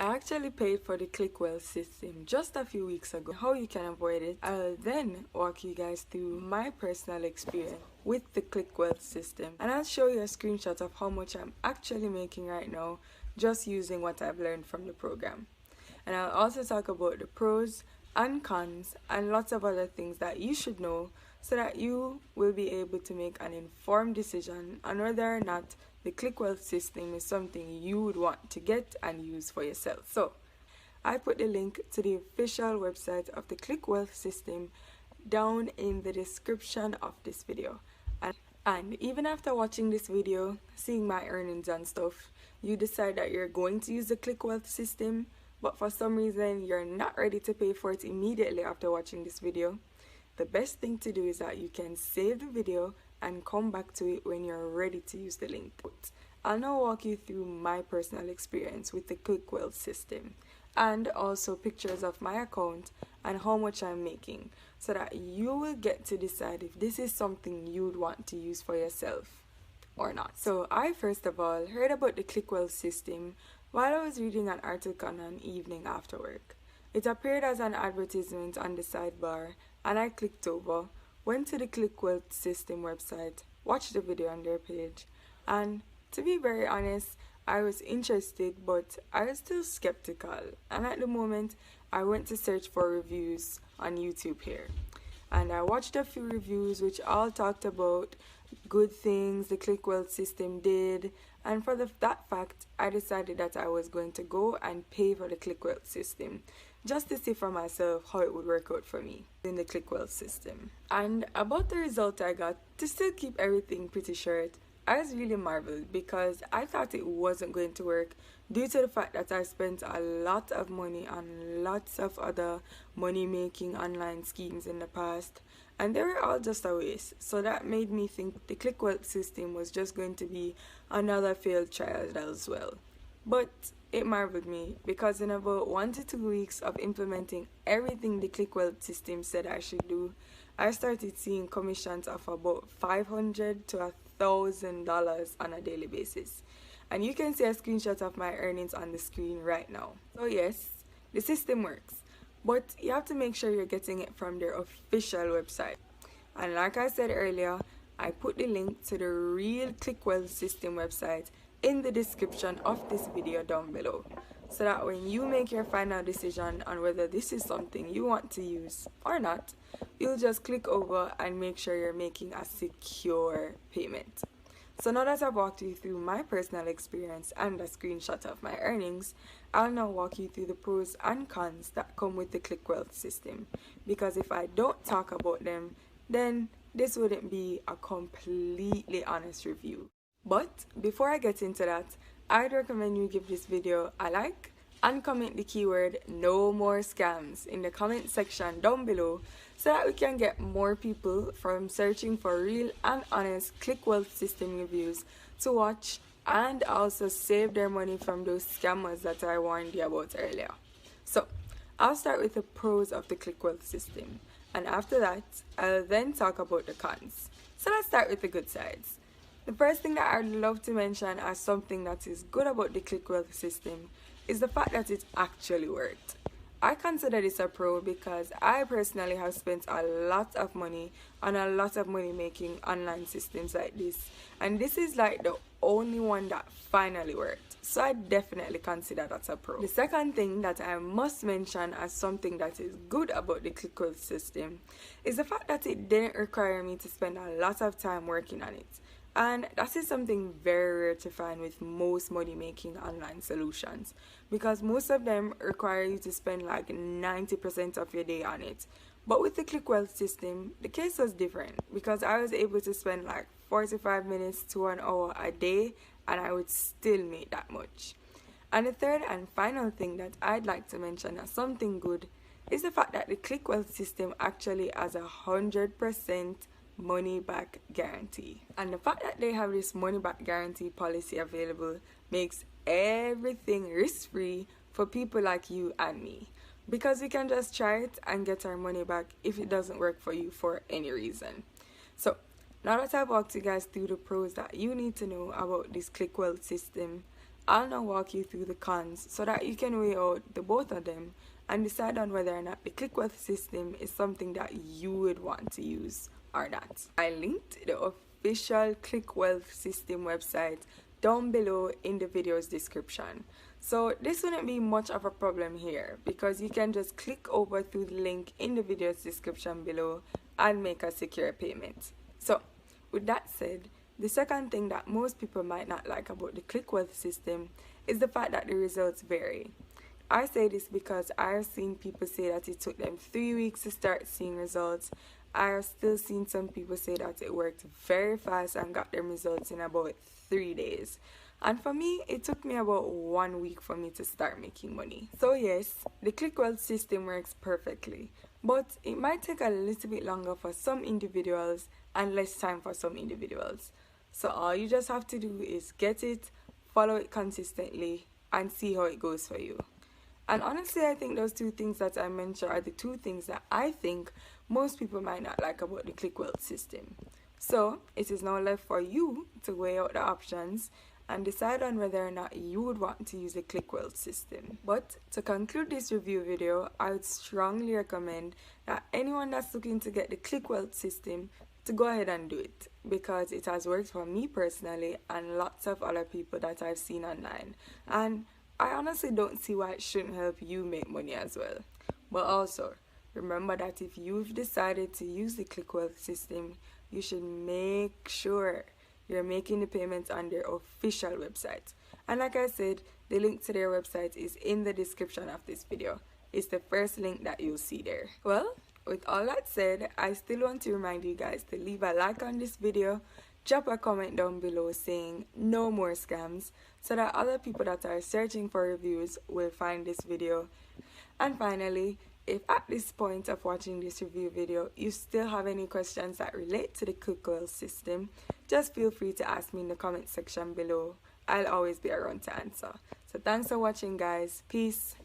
I actually paid for the ClickWell system just a few weeks ago. How you can avoid it, I'll then walk you guys through my personal experience with the ClickWell system, and I'll show you a screenshot of how much I'm actually making right now just using what I've learned from the program. And I'll also talk about the pros and cons and lots of other things that you should know so that you will be able to make an informed decision on whether or not the ClickWell system is something you would want to get and use for yourself. So I put the link to the official website of the ClickWell system down in the description of this video. And even after watching this video, seeing my earnings and stuff, you decide that you're going to use the ClickWell system, but for some reason you're not ready to pay for it immediately after watching this video, the best thing to do is that you can save the video and come back to it when you're ready to use the link. I'll now walk you through my personal experience with the ClickWell system and also pictures of my account and how much I'm making so that you will get to decide if this is something you'd want to use for yourself or not. So I first of all heard about the ClickWell system while I was reading an article on an evening after work. It appeared as an advertisement on the sidebar and I clicked over, went to the ClickWell system website, watched the video on their page, and to be very honest, I was interested but I was still skeptical, and at the moment I went to search for reviews on YouTube here. And I watched a few reviews which all talked about good things the ClickWell system did, and for that fact I decided that I was going to go and pay for the ClickWell system just to see for myself how it would work out for me in the ClickWell system. And about the result I got, to still keep everything pretty short, I was really marveled because I thought it wasn't going to work due to the fact that I spent a lot of money on lots of other money making online schemes in the past, and they were all just a waste. So that made me think the ClickWell system was just going to be another failed trial as well. But it marveled me because in about 1 to 2 weeks of implementing everything the ClickWell system said I should do, I started seeing commissions of about $500 to $1,000 on a daily basis. And you can see a screenshot of my earnings on the screen right now. So yes, the system works, but you have to make sure you're getting it from their official website. And like I said earlier, I put the link to the real ClickWell system website in the description of this video down below, so that when you make your final decision on whether this is something you want to use or not, you'll just click over and make sure you're making a secure payment. So now that I've walked you through my personal experience and a screenshot of my earnings, I'll now walk you through the pros and cons that come with the ClickWell system, because if I don't talk about them, then this wouldn't be a completely honest review. But before I get into that, I'd recommend you give this video a like and comment the keyword "no more scams" in the comment section down below so that we can get more people from searching for real and honest ClickWell system reviews to watch and also save their money from those scammers that I warned you about earlier. So I'll start with the pros of the ClickWell system, and after that I'll then talk about the cons. So let's start with the good sides. The first thing that I'd love to mention as something that is good about the ClickWell system is the fact that it actually worked. I consider this a pro because I personally have spent a lot of money on a lot of money making online systems like this, and this is like the only one that finally worked. So I definitely consider that a pro. The second thing that I must mention as something that is good about the ClickWell system is the fact that it didn't require me to spend a lot of time working on it. And that is something very rare to find with most money making online solutions, because most of them require you to spend like 90% of your day on it. But with the ClickWell system, the case was different because I was able to spend like 45 minutes to an hour a day and I would still make that much. And the third and final thing that I'd like to mention as something good is the fact that the ClickWell system actually has 100% money back guarantee, and the fact that they have this money back guarantee policy available makes everything risk-free for people like you and me, because we can just try it and get our money back if it doesn't work for you for any reason. So now that I've walked you guys through the pros that you need to know about this ClickWell system, I'll now walk you through the cons so that you can weigh out the both of them and decide on whether or not the ClickWealth system is something that you would want to use or not. I linked the official ClickWealth system website down below in the video's description. So this wouldn't be much of a problem here because you can just click over through the link in the video's description below and make a secure payment. So with that said, the second thing that most people might not like about the ClickWealth system is the fact that the results vary. I say this because I have seen people say that it took them 3 weeks to start seeing results. I have still seen some people say that it worked very fast and got them results in about 3 days. And for me, it took me about 1 week for me to start making money. So yes, the ClickWealth system works perfectly, but it might take a little bit longer for some individuals and less time for some individuals. So all you just have to do is get it, follow it consistently, and see how it goes for you. And honestly, I think those two things that I mentioned are the two things that I think most people might not like about the ClickWealth system. So it is now left for you to weigh out the options and decide on whether or not you would want to use the ClickWealth system. But to conclude this review video, I would strongly recommend that anyone that's looking to get the ClickWealth system to go ahead and do it, because it has worked for me personally and lots of other people that I've seen online, and I honestly don't see why it shouldn't help you make money as well. But also, remember that if you've decided to use the ClickWealth system, you should make sure you're making the payments on their official website. And like I said, the link to their website is in the description of this video. It's the first link that you'll see there. Well, with all that said, I still want to remind you guys to leave a like on this video, drop a comment down below saying no more scams, so that other people that are searching for reviews will find this video. And finally, if at this point of watching this review video you still have any questions that relate to the ClickWealth system, just feel free to ask me in the comment section below. I'll always be around to answer. So thanks for watching, guys. Peace.